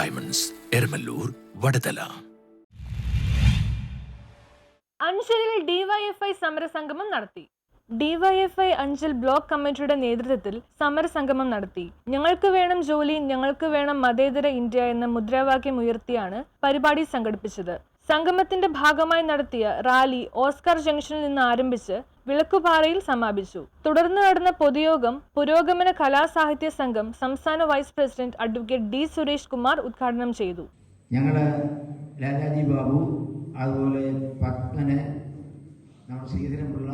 Diamonds, Eramallur, Vadathala. അഞ്ചലിൽ DYFI സമരസംഗമം നടത്തി. DYFI Anchal block കമ്മിറ്റിയുടെ നേതൃത്വത്തിൽ സമരസംഗമം നടത്തി. ഞങ്ങൾക്ക് വേണം ജോലി, ഞങ്ങൾക്ക് വേണം മതേതര ഇന്ത്യ എന്ന മുദ്രാവാക്യം ഉയർത്തിയാണ് പരിപാടി സംഘടിപ്പിച്ചത്. സംഗമത്തിന്റെ ഭാഗമായി നടത്തിയ റാലി ഓസ്കാർ ജംഗ്ഷനിൽ നിന്ന് ആരംഭിച്ച് വിളക്കുപാറയിൽ സമാപിച്ചു. തുടർന്ന് നടന്ന പൊതുയോഗം പുരോഗമന കലാസാഹിത്യ സംഘം സംസ്ഥാന vice president advocate D Suresh Kumar ഉദ്ഘാടനം ചെയ്തു. ഞങ്ങള് ലാലാജി ബാബു, അതുപോലെ പത്മന്, നമ്മുടെ ശ്രീധരൻപിള്ള,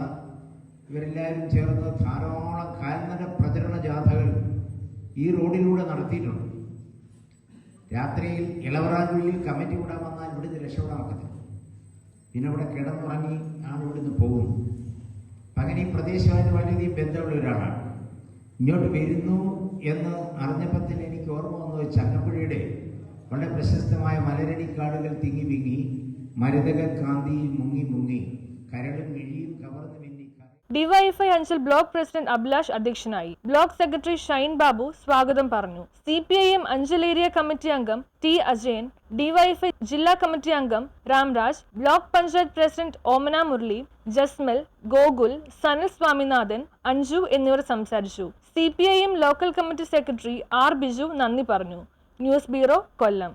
ഇവരെല്ലാവരും ചേർന്ന് ധാരാളം കാൽനട പ്രചരണ ജാഥകൾ ഈ റോഡിലൂടെ നടത്തിയിട്ടുണ്ട്. രാത്രിയിൽ ഇളവറാഞ്ചുള്ളിൽ കമ്മിറ്റി കൂടാൻ വന്നാൽ ഇവിടുന്ന് രക്ഷപ്പെടാൻ പറ്റത്തില്ല. പിന്നെ ഇവിടെ കിടന്നുറങ്ങി ആണ് ഇവിടുന്ന് പോകുന്നു. അങ്ങനെ ഈ പ്രദേശമായിട്ട് വളരെയധികം ബന്ധമുള്ള ഒരാളാണ്. ഇങ്ങോട്ട് വരുന്നു എന്ന് അറിഞ്ഞപ്പോൾ തന്നെ എനിക്ക് ഓർമ്മ വന്നത് ചങ്ങമ്പുഴയുടെ വളരെ പ്രശസ്തമായ മലരടിക്കാടുകൾ തിങ്ങി വിങ്ങി, മരുതക കാന്തിയിൽ മുങ്ങി മുങ്ങി, കരളും മിഴിയും കവർന്നു മിന്നി. DYFI Anchal block president Abhilash അധ്യക്ഷനായി. ബ്ലോക്ക് സെക്രട്ടറി ഷൈൻ ബാബു സ്വാഗതം പറഞ്ഞു. CPIM അഞ്ചൽ ഏരിയ കമ്മിറ്റി അംഗം ടി അജയൻ, ഡിവൈഎഫ്ഐ ജില്ലാ കമ്മിറ്റി അംഗം രാംരാജ്, ബ്ലോക്ക് പഞ്ചായത്ത് പ്രസിഡന്റ് ഓമന മുരളി, ജസ്മൽ, ഗോകുൽ, സനൽ സ്വാമിനാഥൻ, അഞ്ജു എന്നിവർ സംസാരിച്ചു. CPIM local committee secretary R Biju നന്ദി പറഞ്ഞു. ന്യൂസ് ബ്യൂറോ, കൊല്ലം.